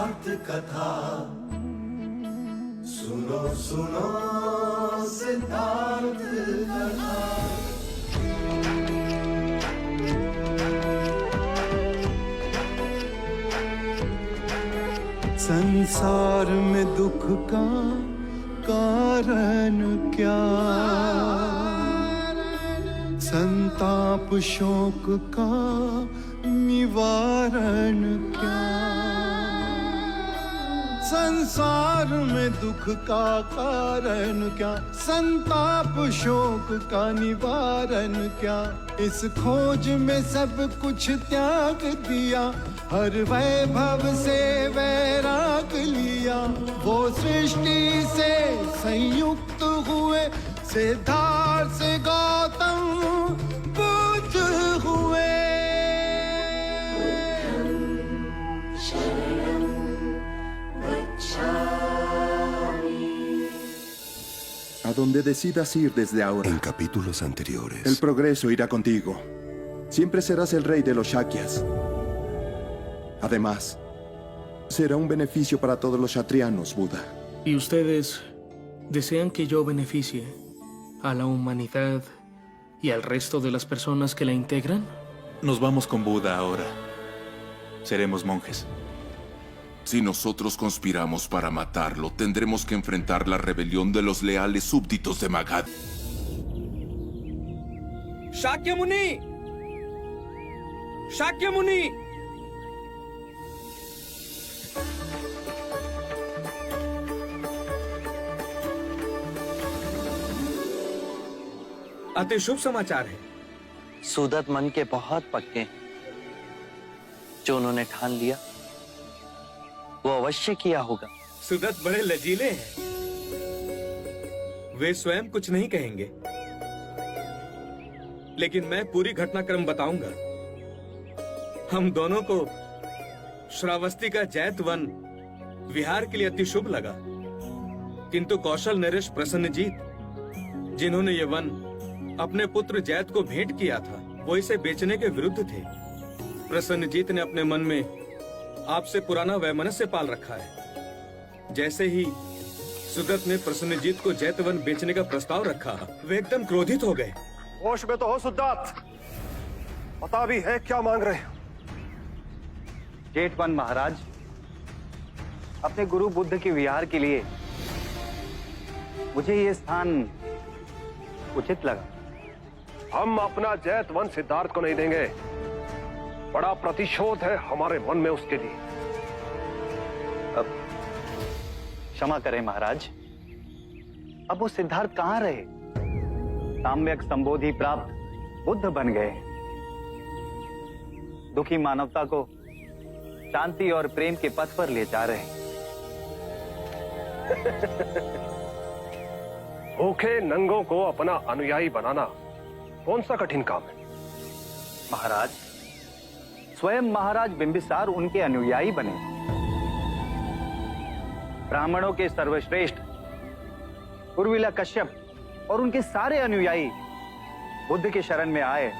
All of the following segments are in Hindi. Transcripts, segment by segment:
सिद्धार्थ कथा, सुनो सुनो सिद्धार्थ कथा। संसार में दुख का कारण क्या, संताप शोक का निवारण क्या। संसार में दुख का कारण क्या, संताप शोक का निवारण क्या। इस खोज में सब कुछ त्याग दिया, हर वैभव से वैराग लिया। वो सृष्टि से संयुक्त हुए, सिद्धार्थ से गौतम बुद्ध हुए। A donde decidas ir desde ahora. En capítulos anteriores. El progreso irá contigo. Siempre serás el rey de los Shakyas. Además, será un beneficio para todos los Kshatriyanos, Buda. ¿Y ustedes desean que yo beneficie a la humanidad y al resto de las personas que la integran? Nos vamos con Buda ahora. Seremos monjes. Si nosotros conspiramos para matarlo, tendremos que enfrentar la rebelión de los leales súbditos de Magadha. Shakyamuni! Shakyamuni! अति शुभ समाचार है। सुदत मन के बहुत पक्के हैं। जो उन्होंने ठान लिया वो अवश्य किया होगा। सुदत बड़े लजीले हैं। वे स्वयं कुछ नहीं कहेंगे, लेकिन मैं पूरी घटनाक्रम बताऊंगा। हम दोनों को श्रावस्ती का जैत वन विहार के लिए अति शुभ लगा, किंतु कौशल नरेश प्रसन्नजीत, जिन्होंने ये वन अपने पुत्र जैत को भेंट किया था, वो इसे बेचने के विरुद्ध थे। प्रसन्नजीत ने अपने मन में आपसे पुराना वैमनस्य पाल रखा है। जैसे ही सुदत ने प्रसन्नजीत को जैतवन बेचने का प्रस्ताव रखा, वे एकदम क्रोधित हो गए। होश में तो हो सुदत, पता भी है क्या मांग रहे हो? जेठवन महाराज, अपने गुरु बुद्ध के विहार के लिए मुझे ये स्थान उचित लगा। हम अपना जैतवन सिद्धार्थ को नहीं देंगे। बड़ा प्रतिशोध है हमारे मन में उसके लिए। अब क्षमा करें महाराज, अब वो सिद्धार्थ कहां रहे? साम्यक संबोधि प्राप्त बुद्ध बन गए। दुखी मानवता को शांति और प्रेम के पथ पर ले जा रहे हैं। भूखे नंगों को अपना अनुयायी बनाना कौन सा कठिन काम है? महाराज, स्वयं महाराज बिंबिसार उनके अनुयायी बने। ब्राह्मणों के सर्वश्रेष्ठ उर्विला कश्यप और उनके सारे अनुयायी बुद्ध के शरण में आए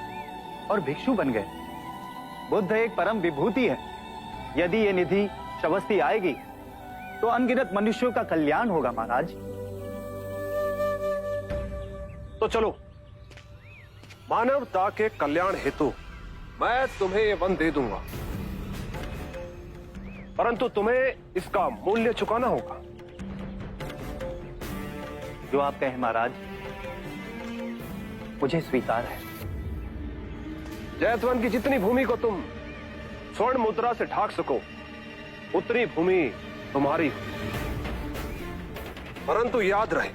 और भिक्षु बन गए। बुद्ध एक परम विभूति है। यदि ये निधि श्रावस्ती आएगी तो अनगिनत मनुष्यों का कल्याण होगा महाराज। तो चलो, मानवता के कल्याण हेतु मैं तुम्हें ये वन दे दूंगा, परंतु तुम्हें इसका मूल्य चुकाना होगा। जो आप कहें महाराज, मुझे स्वीकार है। जैतवन की जितनी भूमि को तुम स्वर्ण मुद्रा से ढाक सको, उतनी भूमि तुम्हारी हो। परंतु याद रहे,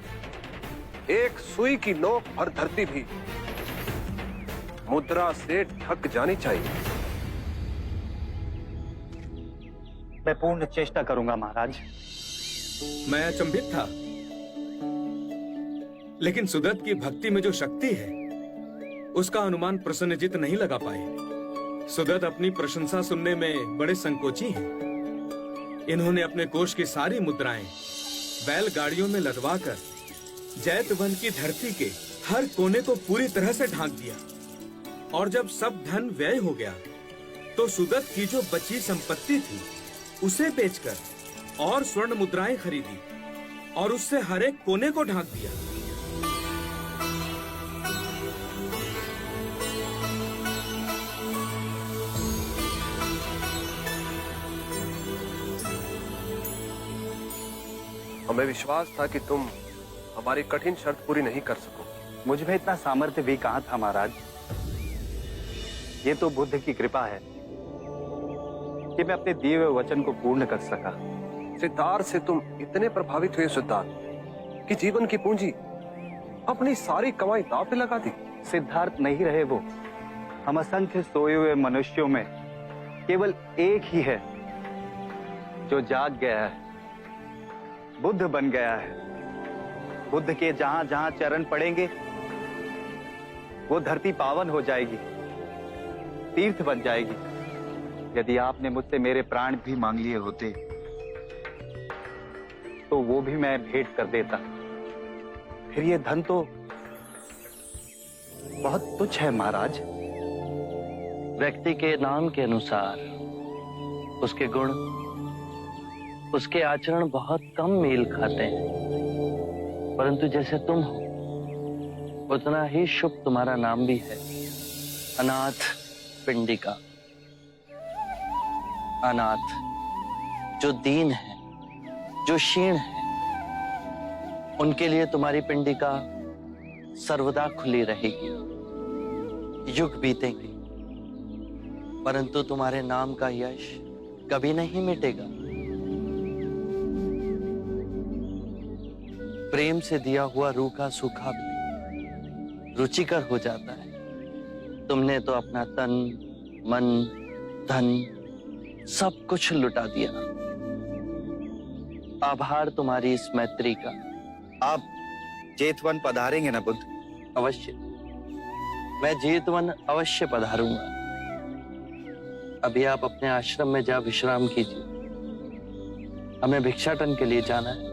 एक सुई की नोक भर धरती भी मुद्रा से ढक जानी चाहिए। मैं पूर्ण चेष्टा करूंगा महाराज। मैं अचंभित था, लेकिन सुदत की भक्ति में जो शक्ति है उसका अनुमान प्रसन्नजीत नहीं लगा पाए। सुदत अपनी प्रशंसा सुनने में बड़े संकोची हैं। इन्होंने अपने कोष की सारी मुद्राएं बैलगाड़ियों में लदवाकर जैतवन की धरती के हर कोने को पूरी तरह से ढांक दिया, और जब सब धन व्यय हो गया तो सुदत की जो बची संपत्ति थी उसे बेचकर और स्वर्ण मुद्राएं खरीदी और उससे हर एक कोने को ढांक दिया। हमें विश्वास था कि तुम हमारी कठिन शर्त पूरी नहीं कर सकोगे। मुझ में इतना सामर्थ्य भी कहां था महाराज। ये तो बुद्ध की कृपा है कि मैं अपने दिए हुए वचन को पूर्ण कर सका। सिद्धार्थ से तुम इतने प्रभावित हुए सिद्धार्थ कि जीवन की पूंजी अपनी सारी कमाई दांव पे लगा दी। सिद्धार्थ नहीं रहे वो। हम असंख्य सोए हुए मनुष्यों में केवल एक ही है जो जाग गया है, बुद्ध बन गया है। बुद्ध के जहां जहां चरण पड़ेंगे वो धरती पावन हो जाएगी, तीर्थ बन जाएगी। यदि आपने मुझसे मेरे प्राण भी मांग लिए होते तो वो भी मैं भेंट कर देता। फिर ये धन तो बहुत तुच्छ है महाराज। व्यक्ति के नाम के अनुसार उसके गुण, उसके आचरण बहुत कम मेल खाते हैं, परंतु जैसे तुम हो उतना ही शुभ तुम्हारा नाम भी है। अनाथ पिंडिका। अनाथ जो दीन है, जो क्षीण है, उनके लिए तुम्हारी पिंडिका सर्वदा खुली रहेगी। युग बीतेंगे परंतु तुम्हारे नाम का यश कभी नहीं मिटेगा। प्रेम से दिया हुआ रूखा सूखा भी रुचिकर हो जाता है। तुमने तो अपना तन, मन, धन सब कुछ लुटा दिया। आभार तुम्हारी इस मैत्री का। आप जेतवन पधारेंगे ना बुद्ध? अवश्य, मैं जेतवन अवश्य पधारूंगा। अभी आप अपने आश्रम में जा विश्राम कीजिए, हमें भिक्षाटन के लिए जाना है।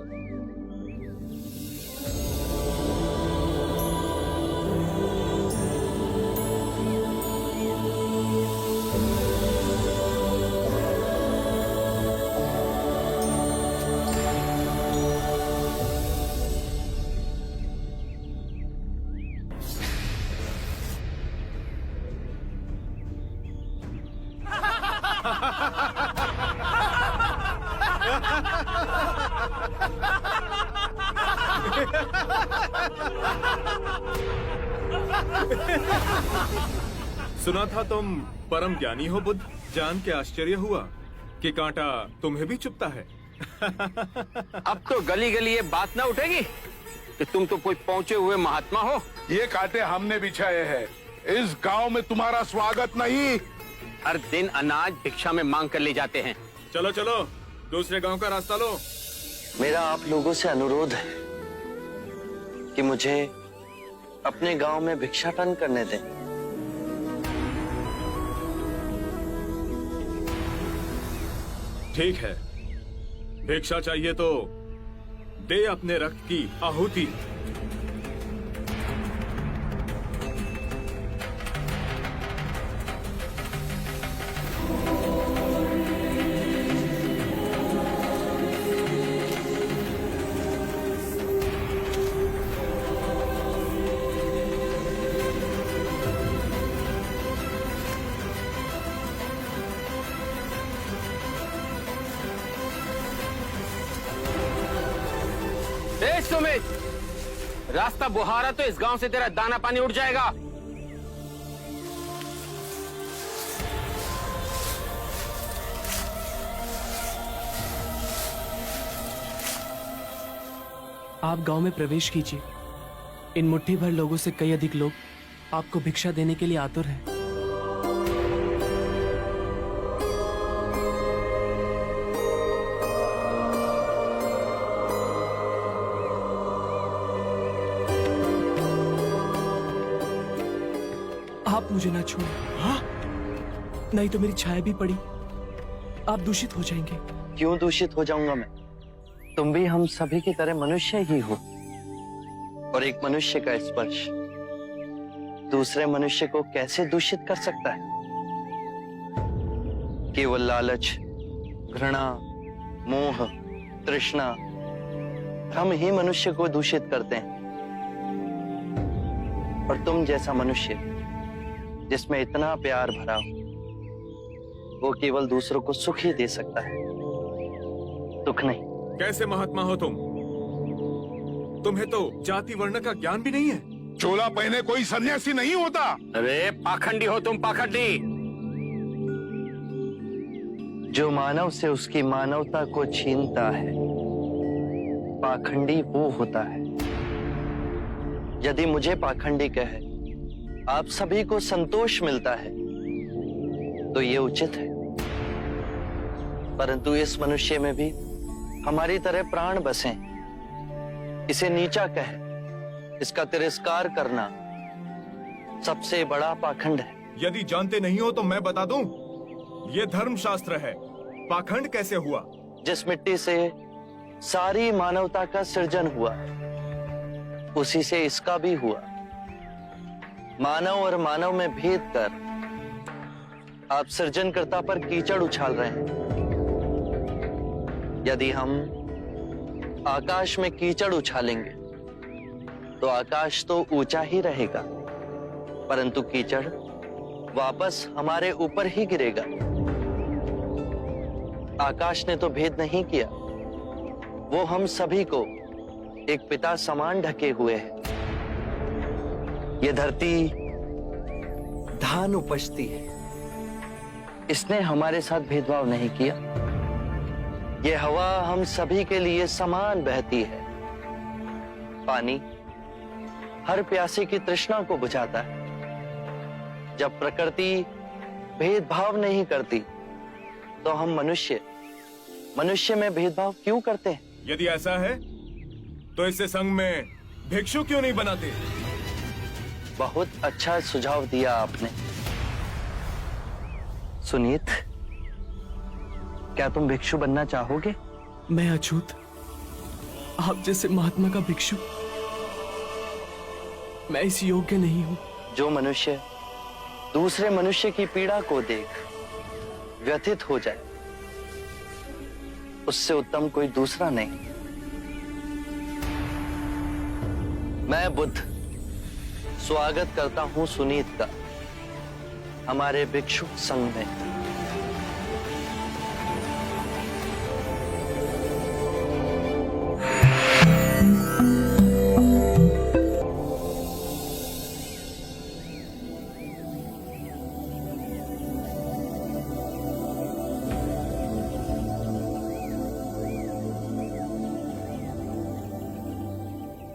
सुना था तुम परम ज्ञानी हो बुद्ध। जान के आश्चर्य हुआ कि कांटा तुम्हें भी चुभता है। अब तो गली गली ये बात ना उठेगी कि तुम तो कोई पहुंचे हुए महात्मा हो। ये कांटे हमने बिछाए हैं। इस गांव में तुम्हारा स्वागत नहीं। हर दिन अनाज भिक्षा में मांग कर ले जाते हैं। चलो चलो, दूसरे गांव का रास्ता लो। मेरा आप लोगों से अनुरोध है कि मुझे अपने गांव में भिक्षाटन करने दें। ठीक है, भिक्षा चाहिए तो दे अपने रक्त की आहुति। सुमित, रास्ता बुहारा तो इस गांव से तेरा दाना पानी उठ जाएगा। आप गांव में प्रवेश कीजिए। इन मुट्ठी भर लोगों से कई अधिक लोग आपको भिक्षा देने के लिए आतुर हैं। आप मुझे ना छोड़ो। हाँ? नहीं तो मेरी छाया भी पड़ी, आप दूषित हो जाएंगे। क्यों दूषित हो जाऊंगा मैं? तुम भी हम सभी की तरह मनुष्य ही हो, और एक मनुष्य का स्पर्श दूसरे मनुष्य को कैसे दूषित कर सकता है? केवल लालच घृणा, मोह, तृष्णा, हम ही मनुष्य को दूषित करते हैं। और तुम जैसा मनुष्य जिसमें इतना प्यार भरा हो, वो केवल दूसरों को सुख ही दे सकता है, दुख नहीं। कैसे महात्मा हो तुम? तुम्हें तो जाति वर्ण का ज्ञान भी नहीं है। चोला पहने कोई सन्यासी नहीं होता। अरे पाखंडी हो तुम, पाखंडी। जो मानव से उसकी मानवता को छीनता है, पाखंडी वो होता है। यदि मुझे पाखंडी कहे आप सभी को संतोष मिलता है तो ये उचित है, परंतु इस मनुष्य में भी हमारी तरह प्राण बसे। इसे नीचा कहे, इसका तिरस्कार करना सबसे बड़ा पाखंड है। यदि जानते नहीं हो तो मैं बता दूं, ये धर्मशास्त्र है। पाखंड कैसे हुआ? जिस मिट्टी से सारी मानवता का सृजन हुआ, उसी से इसका भी हुआ। मानव और मानव में भेद कर आप सृजनकर्ता पर कीचड़ उछाल रहे हैं। यदि हम आकाश में कीचड़ उछालेंगे तो आकाश तो ऊंचा ही रहेगा, परंतु कीचड़ वापस हमारे ऊपर ही गिरेगा। आकाश ने तो भेद नहीं किया, वो हम सभी को एक पिता समान ढके हुए है। ये धरती धान उपजती है, इसने हमारे साथ भेदभाव नहीं किया। ये हवा हम सभी के लिए समान बहती है। पानी हर प्यासे की तृष्णा को बुझाता है। जब प्रकृति भेदभाव नहीं करती तो हम मनुष्य में भेदभाव क्यों करते हैं? यदि ऐसा है तो इसे संघ में भिक्षु क्यों नहीं बनाते? बहुत अच्छा सुझाव दिया आपने। सुनीत, क्या तुम भिक्षु बनना चाहोगे? मैं अछूत, आप जैसे महात्मा का भिक्षु मैं इस योग्य नहीं हूं। जो मनुष्य दूसरे मनुष्य की पीड़ा को देख व्यथित हो जाए, उससे उत्तम कोई दूसरा नहीं। मैं बुद्ध स्वागत करता हूं सुनीत का हमारे भिक्षु संघ में।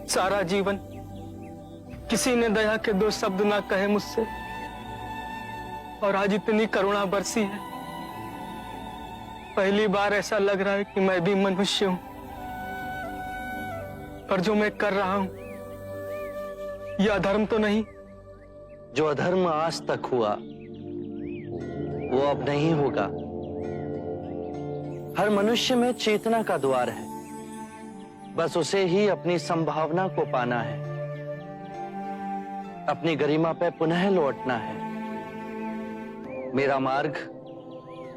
सारा जीवन किसी ने दया के दो शब्द ना कहे मुझसे, और आज इतनी करुणा बरसी है। पहली बार ऐसा लग रहा है कि मैं भी मनुष्य हूं, पर जो मैं कर रहा हूं यह अधर्म तो नहीं? जो अधर्म आज तक हुआ वो अब नहीं होगा। हर मनुष्य में चेतना का द्वार है, बस उसे ही अपनी संभावना को पाना है, अपनी गरिमा पे पुनः लौटना है। मेरा मार्ग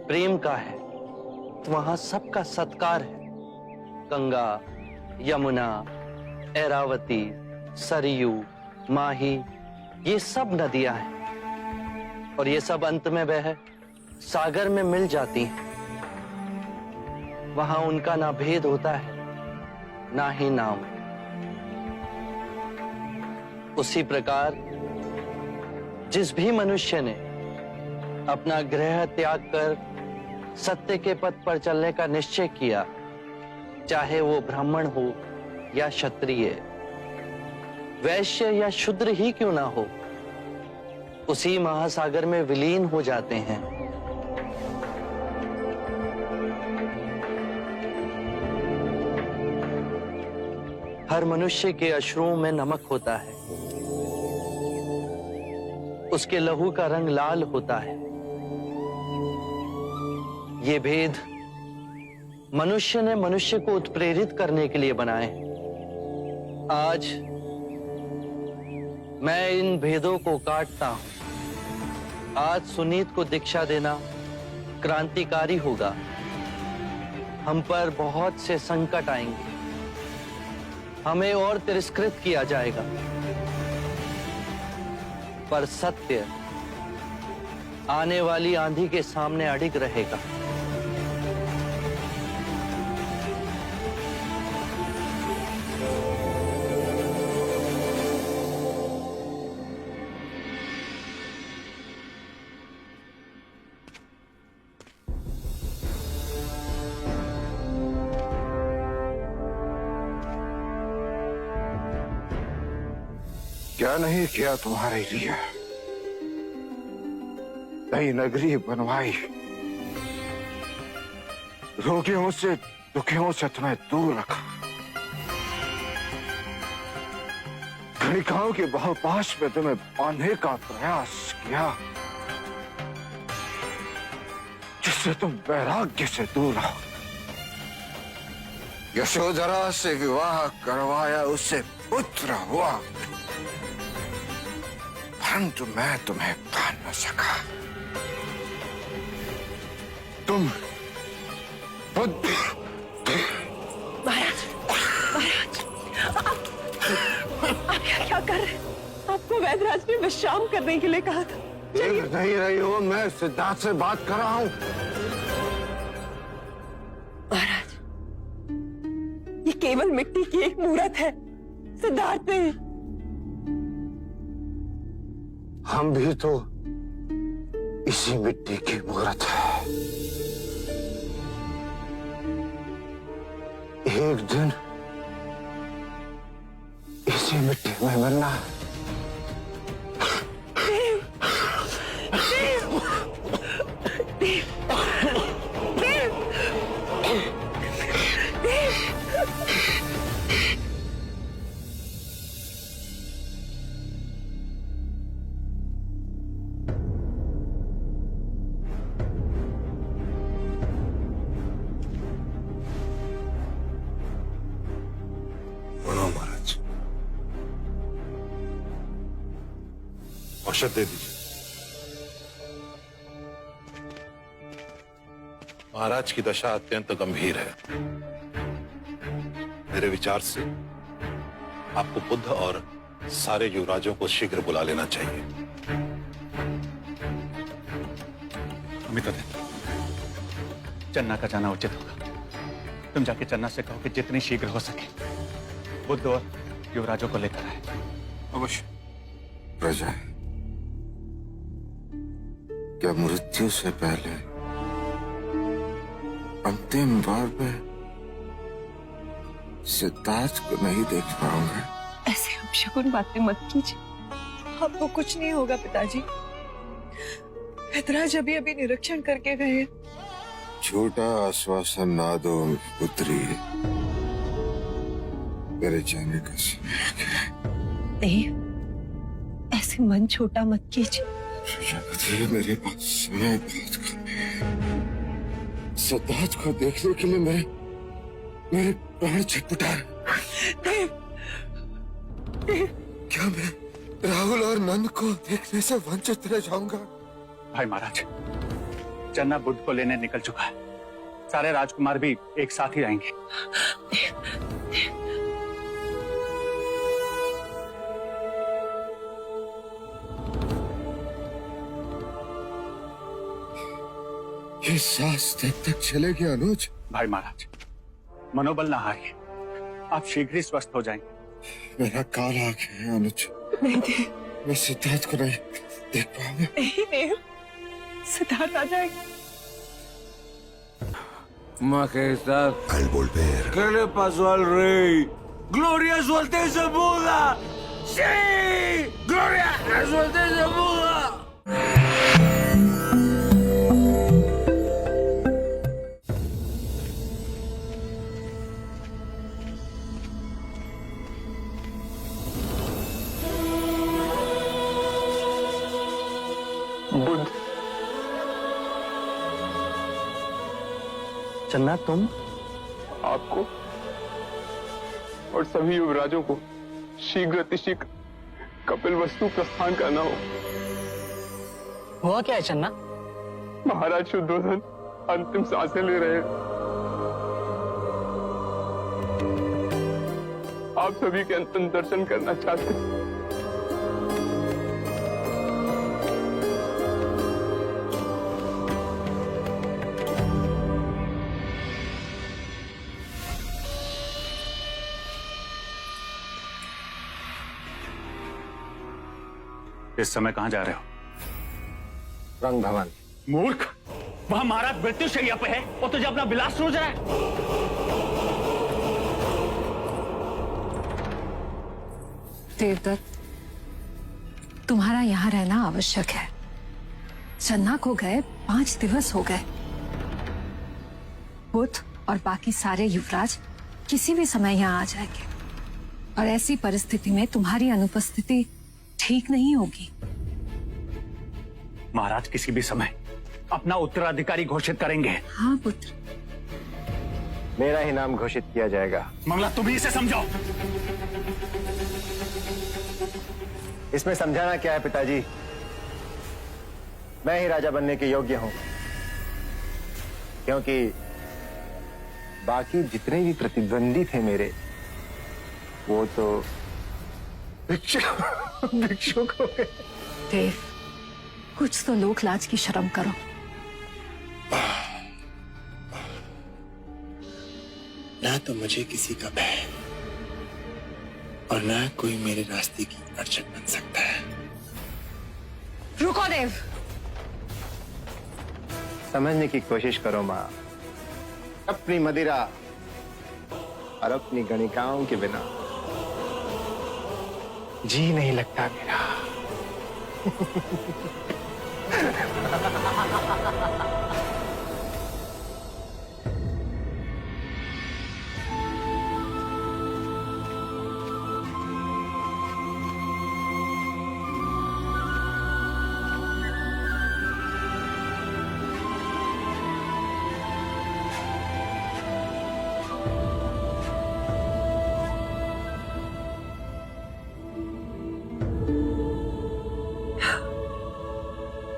प्रेम का है, वहां सबका सत्कार है। गंगा, यमुना, ऐरावती, सरयू, माही, ये सब नदियां हैं और ये सब अंत में वह सागर में मिल जाती हैं। वहां उनका ना भेद होता है ना ही नाम। उसी प्रकार जिस भी मनुष्य ने अपना गृह त्याग कर सत्य के पथ पर चलने का निश्चय किया, चाहे वो ब्राह्मण हो या क्षत्रिय, वैश्य या शूद्र ही क्यों ना हो, उसी महासागर में विलीन हो जाते हैं। हर मनुष्य के अश्रुओं में नमक होता है, उसके लहू का रंग लाल होता है। ये भेद मनुष्य ने मनुष्य को उत्प्रेरित करने के लिए बनाए। आज मैं इन भेदों को काटता हूं। आज सुनीत को दीक्षा देना क्रांतिकारी होगा। हम पर बहुत से संकट आएंगे, हमें और तिरस्कृत किया जाएगा, पर सत्य आने वाली आंधी के सामने अडिग रहेगा। क्या नहीं किया तुम्हारे लिए? नई नगरी बनवाई, रोगियों से दुखियों से तुम्हें दूर रखा, गणिकाओं के बहुपाश में तुम्हें बांधने का प्रयास किया, जिससे तुम वैराग्य से दूर रहो। यशोधरा से विवाह करवाया, उससे पुत्र हुआ, परंतु मैं तुम्हें पान न सका। तुम बुद्ध। महाराज, महाराज, आप क्या कर रहे हैं? आपको वैद्यराज ने विश्राम करने के लिए कहा था। देख नहीं रही हो, मैं सिद्धार्थ से बात कर रहा हूं। महाराज, ये केवल मिट्टी की एक मूर्त है, सिद्धार्थ नहीं। हम भी तो इसी मिट्टी की मूर्त है। एक दिन इसी मिट्टी में मरना है। देव, देव, देव, देव, देव। औषध दे दीजिए। महाराज की दशा अत्यंत गंभीर है। मेरे विचार से आपको बुद्ध और सारे युवराजों को शीघ्र बुला लेना चाहिए। अमिताभ, चन्ना का जाना उचित होगा। तुम जाके चन्ना से कहो कि जितनी शीघ्र हो सके बुद्ध और युवराजों को लेकर आए। अवश्य। प्रजा, क्या मृत्यु से पहले अंतिम बार में सिद्धार्थ को नहीं देख पाऊंगा? ऐसे अपशकुन बातें मत कीजिए, आपको कुछ नहीं होगा पिताजी। वैद्यराज अभी अभी निरीक्षण करके गए। छोटा आश्वासन ना दो पुत्री, मेरे जाने का समय आ गया। देव, ऐसे मन छोटा मत कीजिए। प्रजापति, मेरे पास समय बहुत कम है। सिद्धार्थ को देखने के लिए मेरे प्राण छटपटा रहे। देव, देव। क्या मैं राहुल और नंद को देखने से वंचित रह जाऊंगा? भाई महाराज, चन्ना बुद्ध को लेने निकल चुका है। सारे राजकुमार भी एक साथ ही आएंगे। ये सांस तब तक चलेगी अनुज? भाई महाराज, मनोबल ना हारिए, आप शीघ्र ही स्वस्थ हो जाएंगे। मेरा काल आ गया है अनुज। नहीं देव, मैं सिद्धार्थ को नहीं देख पाऊंगा। नहीं देव, सिद्धार्थ आ जाएगा। Majestad, Al volver, ¿qué le pasó al rey? ¡Gloria a su Alteza Buda! ¡Sí! ¡Gloria a su Alteza Buda! Buddha, चन्ना, तुम? आपको और सभी युवराजों को शीघ्र अतिशीघ्र कपिल वस्तु प्रस्थान करना हो। हुआ क्या है चन्ना? महाराज शुद्धोधन अंतिम सांसें ले रहे हैं। आप सभी के अंतिम दर्शन करना चाहते हैं। इस समय कहां जा रहे हो? रंग भवन। मूर्ख, वहां महाराज मृत्यु शैया पे है और तुझे अपना विलास सोच रहा है। देवदत्त, तुम्हारा यहां रहना आवश्यक है। चन्ना को गए 5 दिवस हो गए। बुद्ध और बाकी सारे युवराज किसी भी समय यहाँ आ जाएंगे और ऐसी परिस्थिति में तुम्हारी अनुपस्थिति ठीक नहीं होगी। महाराज किसी भी समय अपना उत्तराधिकारी घोषित करेंगे। हाँ पुत्र, मेरा ही नाम घोषित किया जाएगा। मंगला, तुम ही इसे समझाओ। इसमें समझाना क्या है पिताजी? मैं ही राजा बनने के योग्य हूं, क्योंकि बाकी जितने भी प्रतिद्वंदी थे मेरे, वो तो भिक्षुक हो गए। देव, कुछ तो लोक लाज की शर्म करो। ना तो मुझे किसी का भय और ना कोई मेरे रास्ते की अड़चन बन सकता है। रुको देव। समझने की कोशिश करो मां। अपनी मदिरा और अपनी गणिकाओं के बिना जी नहीं लगता मेरा।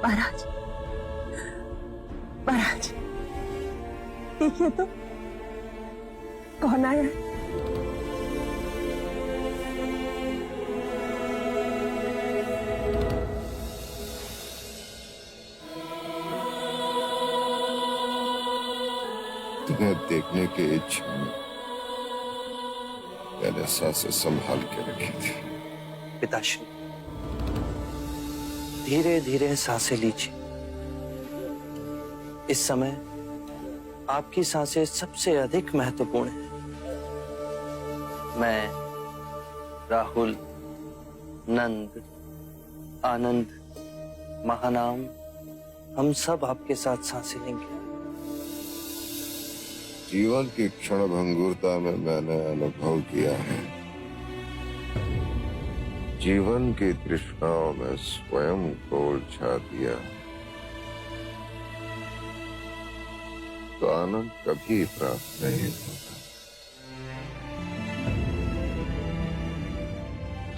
महाराज, महाराज, देखिए तो कौन आया है। तुम्हें देखने के इच्छा में मैंने सांसें संभाल के रखी थी। पिताश्री, धीरे धीरे सांसें लीजिए। इस समय आपकी सांसें सबसे अधिक महत्वपूर्ण हैं। मैं, राहुल, नंद, आनंद, महानाम, हम सब आपके साथ सांसें लेंगे। जीवन की क्षण भंगुरता में मैंने अनुभव किया है, जीवन की तृष्णाओं में स्वयं को उलझा दिया तो आनंद कभी प्राप्त नहीं होता।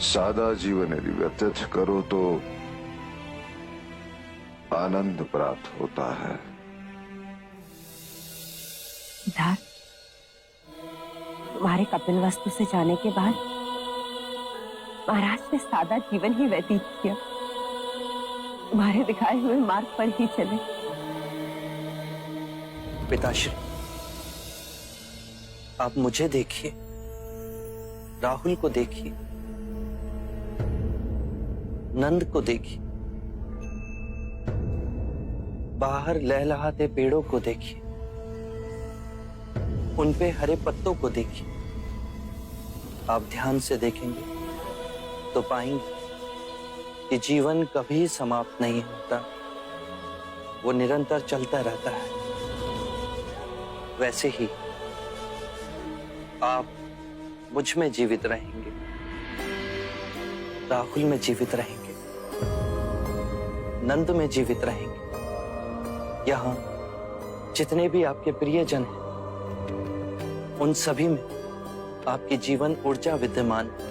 सादा जीवन यदि व्यतीत करो तो आनंद प्राप्त होता है। सिद्धार्थ, तुम्हारे कपिल वस्तु से जाने के बाद महाराज ने सादा जीवन ही व्यतीत किया। तुम्हारे दिखाए हुए मार्ग पर ही चले। पिताश्री, आप मुझे देखिए, राहुल को देखिए, नंद को देखिए, बाहर लहलहाते पेड़ों को देखिए, उन पे हरे पत्तों को देखिए। आप ध्यान से देखेंगे तो पाएंगे कि जीवन कभी समाप्त नहीं होता, वो निरंतर चलता रहता है। वैसे ही आप मुझ में जीवित रहेंगे, राहुल में जीवित रहेंगे, नंद में जीवित रहेंगे। यहाँ जितने भी आपके प्रियजन हैं, उन सभी में आपकी जीवन ऊर्जा विद्यमान है।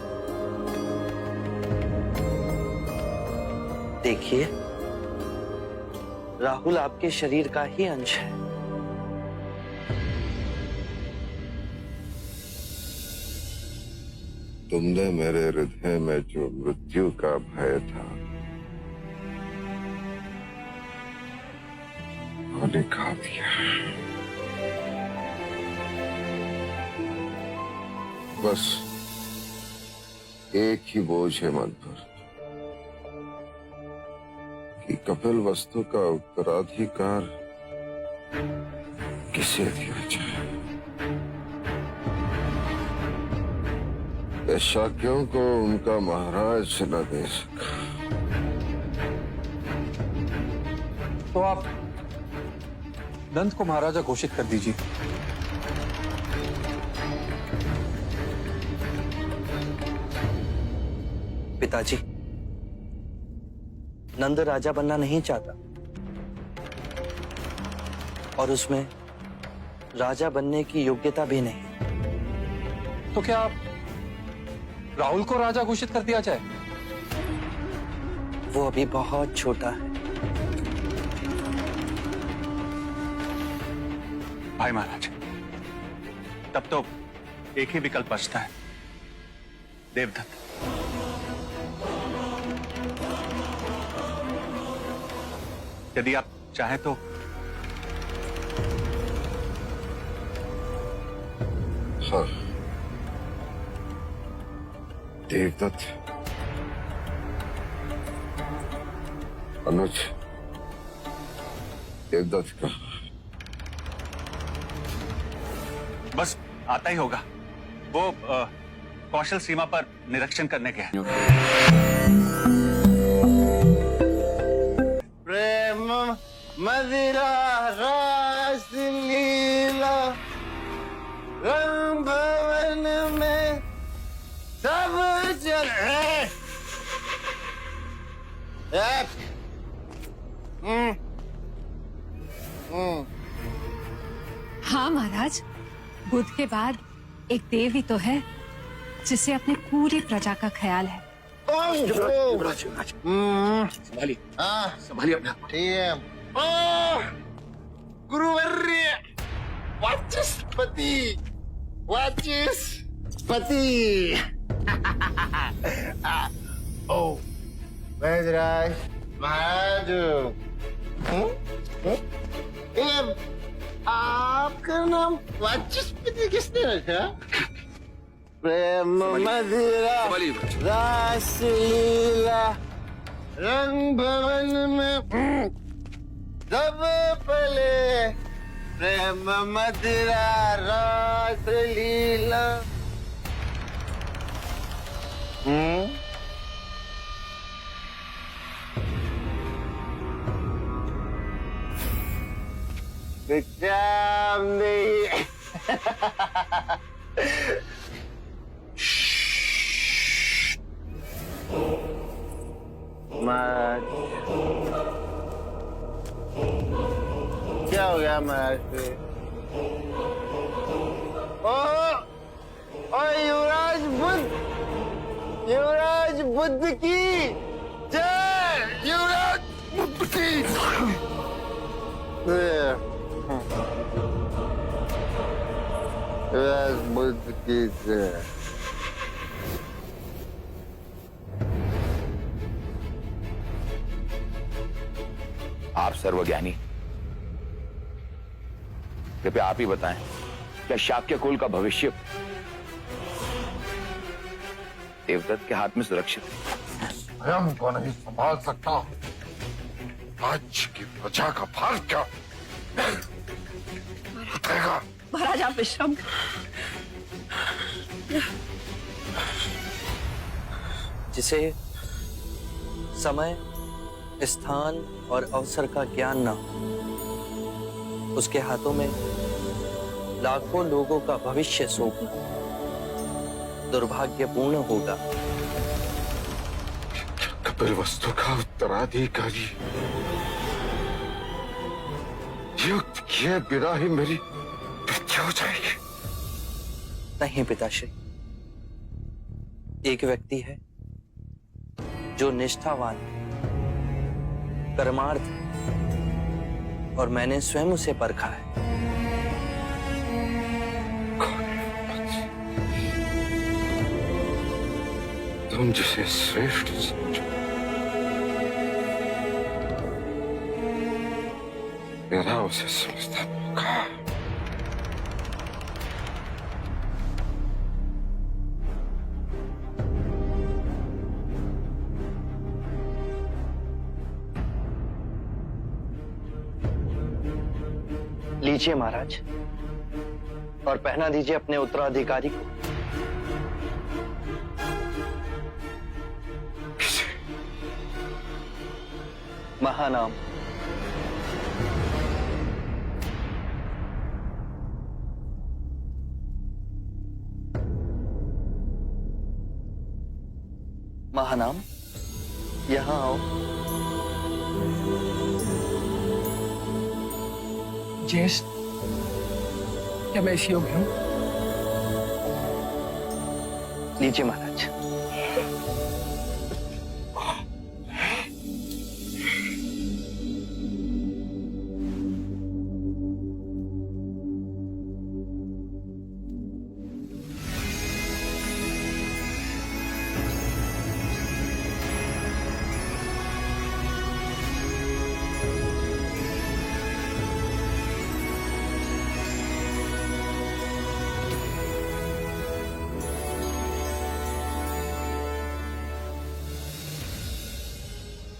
देखिए, राहुल आपके शरीर का ही अंश है। तुमने मेरे हृदय में जो मृत्यु का भय था वो निकाल दिया। बस एक ही बोझ है मन पर कि कपिल वस्तु का उत्तराधिकार किसे दिया जाए। शाक्यों को उनका महाराज न दे सका तो आप नंद को महाराजा घोषित कर दीजिए। पिताजी, नंद राजा बनना नहीं चाहता और उसमें राजा बनने की योग्यता भी नहीं। तो क्या आप राहुल को राजा घोषित कर दिया जाए? वो अभी बहुत छोटा है। भाई महाराज, तब तो एक ही विकल्प बचता है, देवदत्त। यदि आप चाहें तो हाँ, देवदत्त, अनुज, देवदत्त का बस आता ही होगा। वो कौशल सीमा पर निरीक्षण करने गए हैं। प्रेम मदिरा रास लीला रंग भवन में सब चले। हाँ महाराज, बुद्ध के बाद एक देव ही तो है जिसे अपनी पूरी प्रजा का ख्याल है। संभालिए, संभालिए अपना। गुरुवर्य, वाचस्पति, वाचस्पति। ओ वैदराज महाराज, आपका नाम वाचस्पति किसने रखा? प्रेम मदिरा रास लीला रंग भवन में सब पले। प्रेम मदिरा रास लीला। विचार नहीं। क्या हो गया महाराज पे? ओ युवराज बुद्ध, युवराज बुद्ध की जय, युवराज बुद्ध की। युवराज बुद्ध की जय। आप सर्वज्ञानी, कृपया आप ही बताएं, क्या शाक्य कुल का भविष्य देवदत्त के हाथ में सुरक्षित है? स्वयं को नहीं संभाल सकता, राज्य की प्रजा का भार क्या उठेगा? महाराज आप विश्राम। जिसे समय, स्थान और अवसर का ज्ञान न हो, उसके हाथों में लाखों लोगों का भविष्य सौंपना दुर्भाग्यपूर्ण होगा। कपिल वस्तु का उत्तराधिकारी युक्त किए बिना ही मेरी मृत्यु हो जाएगी। नहीं पिताश्री, एक व्यक्ति है जो निष्ठावान, कर्मार्थ, और मैंने स्वयं उसे परखा है। तुम जिसे श्रेष्ठ समझो, मेरा उसे समझता मौका। लीजिए महाराज, और पहना दीजिए अपने उत्तराधिकारी को। महानाम। महानाम, यहां आओ। जेस, क्या मैं इस योग्य हूं? लीजिए महाराज।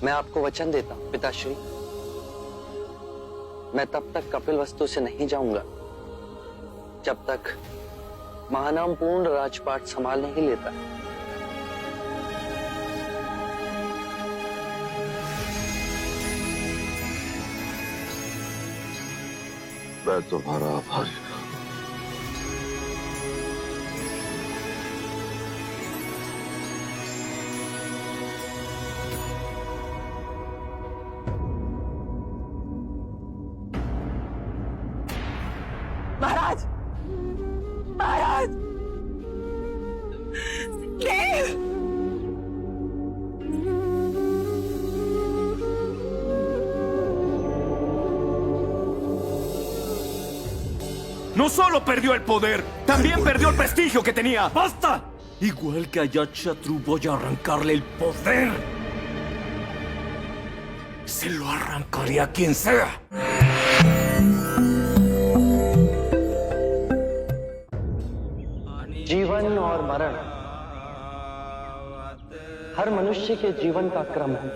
मैं आपको वचन देता हूं पिताश्री, मैं तब तक कपिलवस्तु से नहीं जाऊंगा जब तक महानाम पूर्ण राजपाट संभाल नहीं लेता। मैं तुम्हारा आभारी हूं। महाराज, महाराज, देव! No solo perdió el poder, también perdió el prestigio que tenía. ¡Basta! Igual que a Ajatashatru voy a arrancarle el poder. Se lo arrancaré a quien sea. जीवन और मरण हर मनुष्य के जीवन का क्रम है।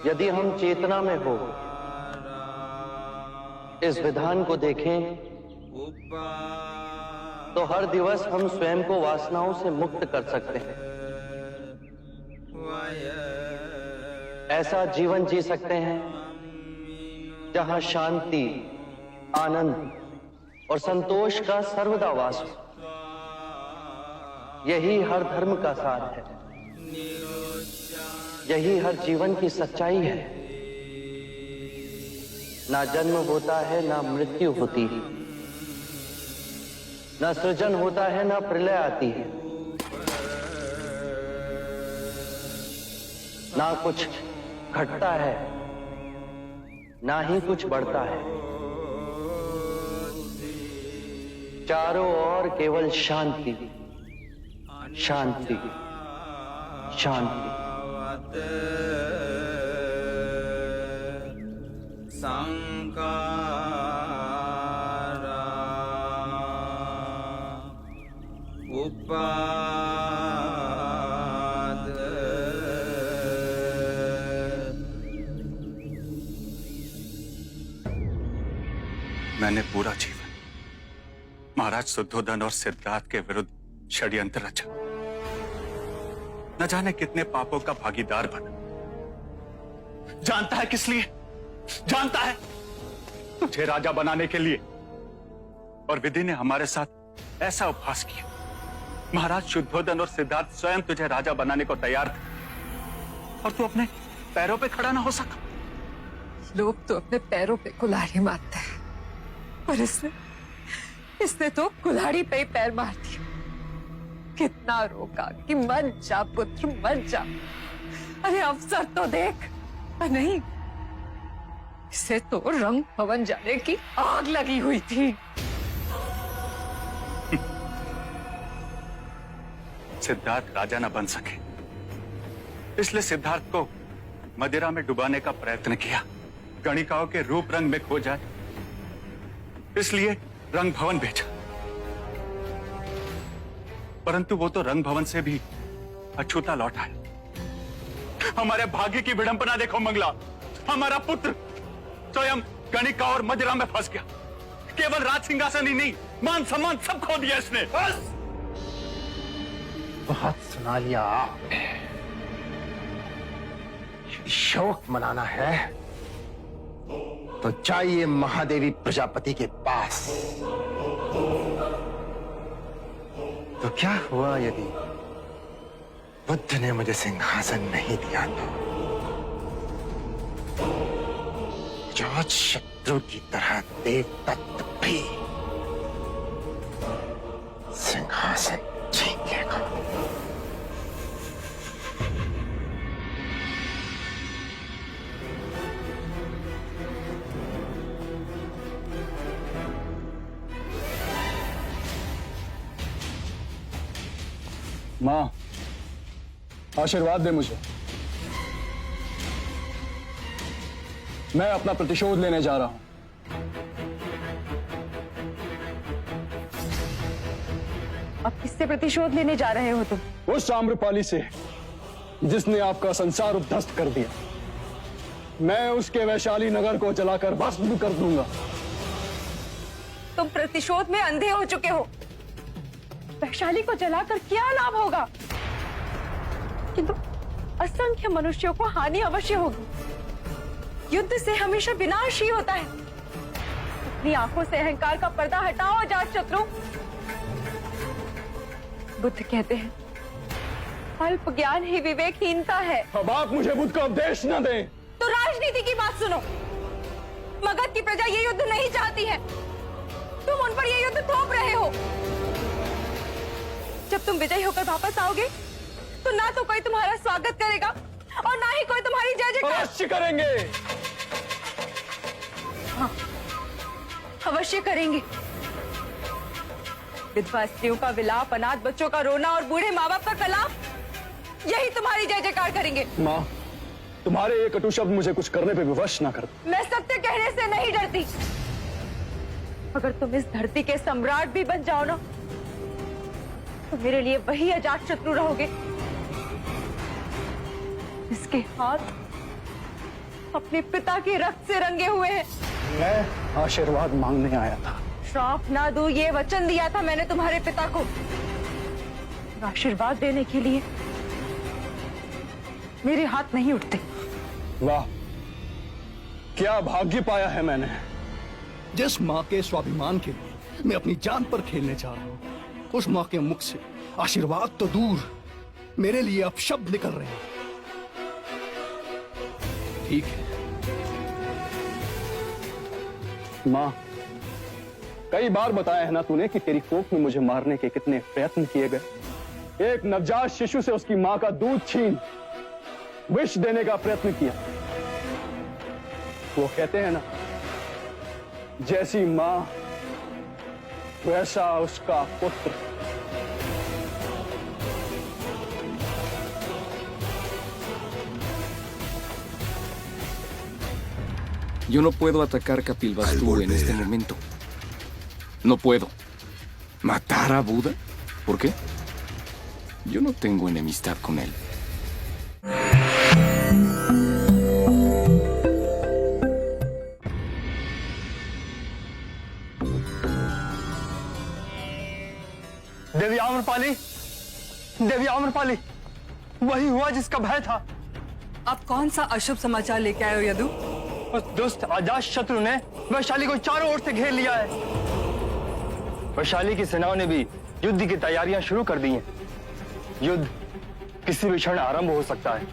यदि हम चेतना में हो इस विधान को देखें तो हर दिवस हम स्वयं को वासनाओं से मुक्त कर सकते हैं। ऐसा जीवन जी सकते हैं जहां शांति, आनंद और संतोष का सर्वदा वास हो। यही हर धर्म का सार है, यही हर जीवन की सच्चाई है। ना जन्म होता है, ना मृत्यु होती है, ना सृजन होता है, ना प्रलय आती है, ना कुछ घटता है, ना ही कुछ बढ़ता है। चारों ओर केवल शांति, शांति, शांति। मैंने पूरा जीवन महाराज शुद्धोधन और सिद्धार्थ के विरुद्ध षड्यंत्र रचा, न जाने कितने पापों का भागीदार बना। जानता है किस लिए? जानता है तुझे राजा बनाने के लिए। और विधि ने हमारे साथ ऐसा उपहास किया। महाराज शुद्धोधन और सिद्धार्थ स्वयं तुझे राजा बनाने को तैयार थे और तू अपने पैरों पे खड़ा ना हो सका। लोग तो अपने पैरों पे कुल्हाड़ी मारते हैं, पर इसने तो कुल्हाड़ी पे ही पैर मार दिया। कितना रोका कि मर जा पुत्र, मर जा। अरे अवसर तो देख, पर नहीं, इसे तो रंग भवन जाने की आग लगी हुई थी। सिद्धार्थ राजा न बन सके, इसलिए सिद्धार्थ को मदिरा में डुबाने का प्रयत्न किया। गणिकाओं के रूप रंग में खो जाए, इसलिए रंग भवन भेजा। परंतु वो तो रंग भवन से भी अछूता लौट आया। हमारे भाग्य की विडंबना देखो मंगला, हमारा पुत्र स्वयं गणिका और मदिरा में फंस गया। केवल राज सिंहासन ही नहीं, मान सम्मान सब खो दिया इसने। बस बहुत सुना लिया आपने। यदि शोक मनाना है तो जाइए महादेवी प्रजापति के पास। तो क्या हुआ यदि बुद्ध ने मुझे सिंहासन नहीं दिया तो अजात शत्रु की तरह देवदत्त भी सिंहासन छीन लेगा। माँ, आशीर्वाद दे मुझे। मैं अपना प्रतिशोध लेने जा रहा हूं। अब किससे प्रतिशोध लेने जा रहे हो तुम? उस आम्रपाली से जिसने आपका संसार उद्ध्वस्त कर दिया। मैं उसके वैशाली नगर को जलाकर भस्म कर दूंगा। तुम प्रतिशोध में अंधे हो चुके हो। वैशाली को जलाकर क्या लाभ होगा? किंतु असंख्य मनुष्यों को हानि अवश्य होगी। युद्ध से हमेशा विनाश ही होता है। अपनी आंखों से अहंकार का पर्दा हटाओ अजात शत्रु। बुद्ध कहते हैं अल्प ज्ञान ही विवेकहीनता है। अब आप मुझे बुद्ध का उपदेश न दें। तो राजनीति की बात सुनो। मगध की प्रजा ये युद्ध नहीं चाहती है, तुम उन पर ये युद्ध थोप रहे हो। जब तुम विजयी होकर वापस आओगे तो ना तो कोई तुम्हारा स्वागत करेगा और ना ही कोई तुम्हारी जय जयकार। अवश्य करेंगे। हाँ, अवश्य करेंगे। विधवा स्त्रियों का विलाप, अनाथ बच्चों का रोना और बूढ़े माँ बाप का कलाप, यही तुम्हारी जय जयकार करेंगे। माँ, तुम्हारे ये कटु शब्द मुझे कुछ करने पे विवश ना कर। मैं सत्य कहने से नहीं डरती। अगर तुम इस धरती के सम्राट भी बन जाओ ना, तो मेरे लिए वही अजात शत्रु रहोगे इसके हाथ अपने पिता के रक्त से रंगे हुए हैं। मैं आशीर्वाद मांगने आया था। श्राप ना दूं ये वचन दिया था मैंने तुम्हारे पिता को। आशीर्वाद देने के लिए मेरे हाथ नहीं उठते। वाह, क्या भाग्य पाया है मैंने। जिस माँ के स्वाभिमान के लिए मैं अपनी जान पर खेलने जा रहा हूँ, उस माँ के मुख से आशीर्वाद तो दूर, मेरे लिए अब शब्द निकल रहे हैं। ठीक है माँ, कई बार बताया है ना तूने कि तेरी कोख में मुझे मारने के कितने प्रयत्न किए गए। एक नवजात शिशु से उसकी माँ का दूध छीन विष देने का प्रयत्न किया। वो कहते हैं ना, जैसी माँ वैसा उसका पुत्र। Yo no puedo atacar Kapilvastu en este momento. No puedo. ¿Matar a Buda? ¿Por qué? Yo no tengo enemistad con él. देवी आम्रपाली, देवी आम्रपाली, वही हुआ जिसका भय था। अब कौन सा अशुभ समाचार लेके आए हो यदु? उस दुष्ट अजात शत्रु ने वैशाली को चारों ओर से घेर लिया है। वैशाली की सेनाओं ने भी युद्ध की तैयारियां शुरू कर दी हैं। युद्ध किसी भी क्षण आरंभ हो सकता है।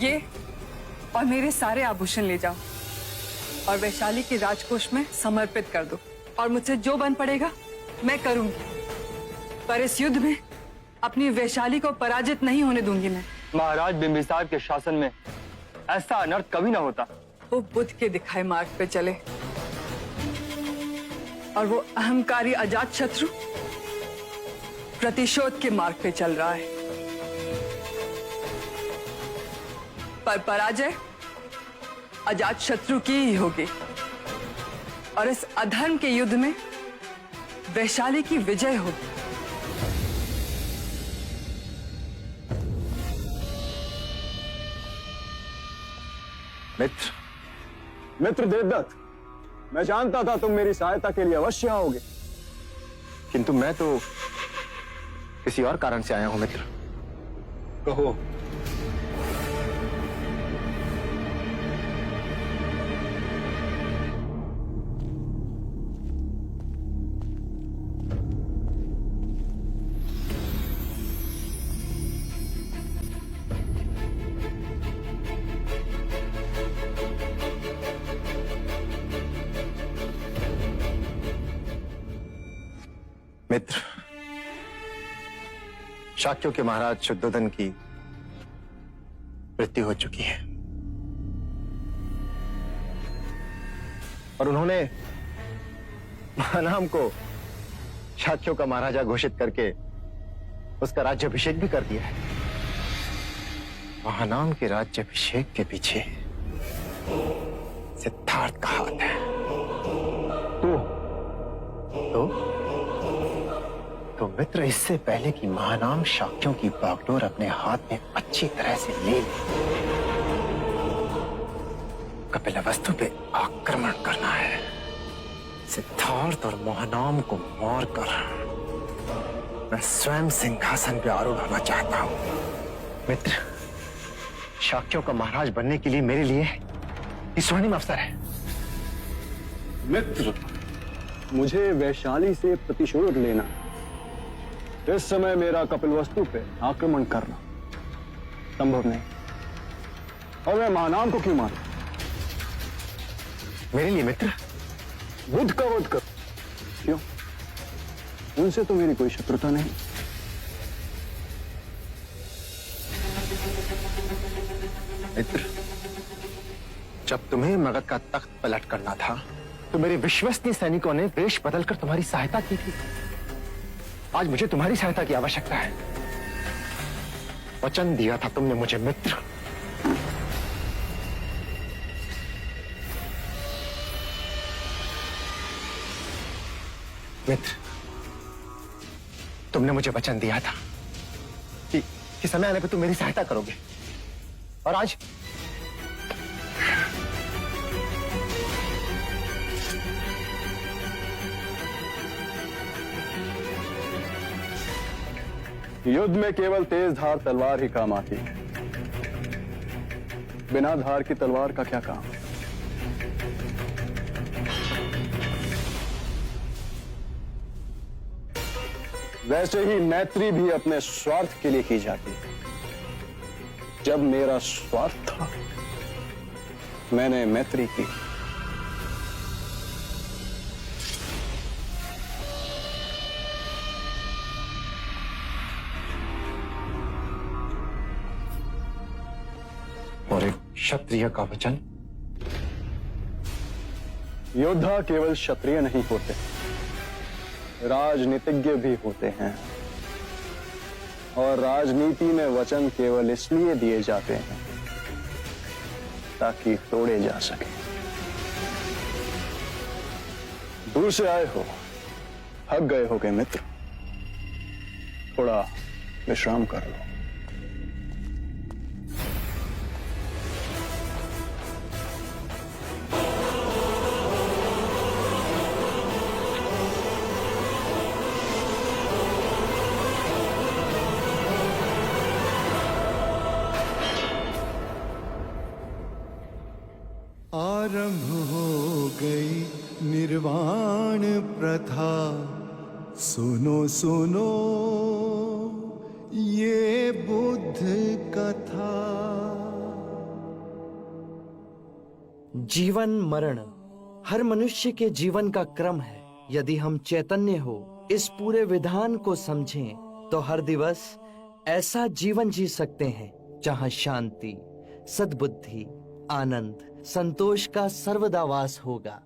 ये और मेरे सारे आभूषण ले जाओ और वैशाली के राजकोष में समर्पित कर दो, और मुझसे जो बन पड़ेगा मैं करूंगी। पर इस युद्ध में अपनी वैशाली को पराजित नहीं होने दूंगी मैं। महाराज बिंबिसार के शासन में ऐसा अनर्थ कभी ना होता। वो बुद्ध के दिखाए मार्ग पे चले और वो अहंकारी अजात शत्रु प्रतिशोध के मार्ग पे चल रहा है। पर पराजय अजात शत्रु की ही होगी और इस अधर्म के युद्ध में वैशाली की विजय होगी। मित्र देवदत्त, मैं जानता था तुम मेरी सहायता के लिए अवश्य आओगे, किंतु मैं तो किसी और कारण से आया हूं मित्र। कहो। मित्र, शाक्यों के महाराज शुद्धोधन की मृत्यु हो चुकी है और उन्होंने महानाम को शाक्यों का महाराजा घोषित करके उसका राज्याभिषेक भी कर दिया है। महानाम के राज्याभिषेक के पीछे सिद्धार्थ का हाथ है। तो मित्र, इससे पहले कि महानाम शाक्यों की बागडोर अपने हाथ में अच्छी तरह से ले ले, कपिलवस्तु पे आक्रमण करना है। सिद्धार्थ और महानाम को मारकर मैं स्वयं सिंहासन पे आरूढ़ होना चाहता हूं। मित्र, शाक्यों का महाराज बनने के लिए मेरे लिए ये स्वर्णिम अवसर है। मित्र, मुझे वैशाली से प्रतिशोध लेना। इस समय मेरा कपिलवस्तु पे आक्रमण करना संभव नहीं, और मैं महानाम को क्यों मारूं? मेरे लिए मित्र, बुद्ध का वध कर। क्यों? उनसे तो मेरी कोई शत्रुता नहीं। मित्र, जब तुम्हें मगध का तख्त पलट करना था तो मेरे विश्वसनीय सैनिकों ने वेश बदलकर तुम्हारी सहायता की थी। आज मुझे तुम्हारी सहायता की आवश्यकता है। वचन दिया था तुमने मुझे मित्र। मित्र, तुमने मुझे वचन दिया था कि समय आने पर तुम मेरी सहायता करोगे, और आज युद्ध में केवल तेज धार तलवार ही काम आती है। बिना धार की तलवार का क्या काम? वैसे ही मैत्री भी अपने स्वार्थ के लिए की जाती है। जब मेरा स्वार्थ था, मैंने मैत्री की। और एक क्षत्रिय का वचन। योद्धा केवल क्षत्रिय नहीं होते, राजनीतिज्ञ भी होते हैं, और राजनीति में वचन केवल इसलिए दिए जाते हैं ताकि तोड़े जा सके। दूर से आए हो, थक गए होगे मित्र, थोड़ा विश्राम कर लो। आरंभ हो गई निर्वाण प्रथा, सुनो सुनो ये बुद्ध कथा। जीवन मरण हर मनुष्य के जीवन का क्रम है। यदि हम चैतन्य हो इस पूरे विधान को समझें तो हर दिवस ऐसा जीवन जी सकते हैं जहां शांति, सद्बुद्धि, आनंद, संतोष का सर्वदा वास होगा।